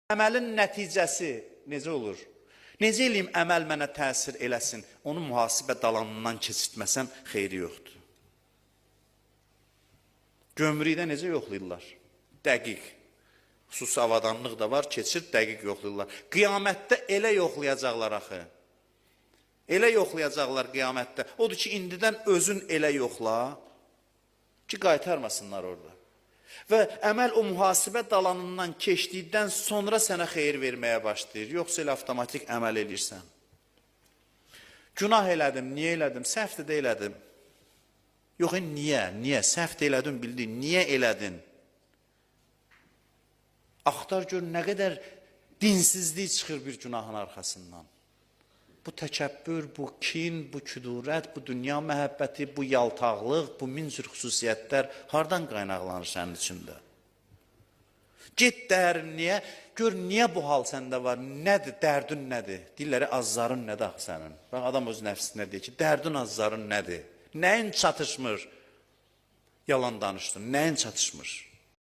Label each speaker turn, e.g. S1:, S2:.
S1: Əməlin nəticəsi necə olur? Necə eləyim əməl mənə təsir eləsin? Onu mühasibə dalanından keçirtməsəm xeyri yoxdur. Gömrükdə necə yoxlayırlar? Dəqiq. Xüsusi avadanlıq da var, keçir, dəqiq yoxlayırlar. Qiyamətdə elə yoxlayacaqlar axı. Elə yoxlayacaqlar qiyamətdə. Odur ki, indidən özün elə yoxla ki, qaytarmasınlar orada. Və əməl o mühasibə dalanından keçdikdən sonra sənə xeyir verməyə başlayır. Yoxsa elə avtomatik əməl edirsən. Günah elədim, niyə elədim? Səhv də elədim. Yox, niyə? Niyə? Səhv də elədim, bildin. Niyə elədin? Axtar gör, nə qədər dinsizlik çıxır bir günahın arxasından. Bu təkəbbür, bu kin, bu küdurət, bu dünya məhəbbəti, bu yaltaqlıq, bu min cür xüsusiyyətlər hardan qaynaqlanır sənin içində? Get dərinliyə, gör niyə bu hal səndə var, nədir, dərdin nədir? Dilləri azzarın nədir axı sənin? Bax, adam öz nəfsinə deyir ki, dərdin azzarın nədir? Nəyin çatışmır? Yalan danışdın, nəyin çatışmır?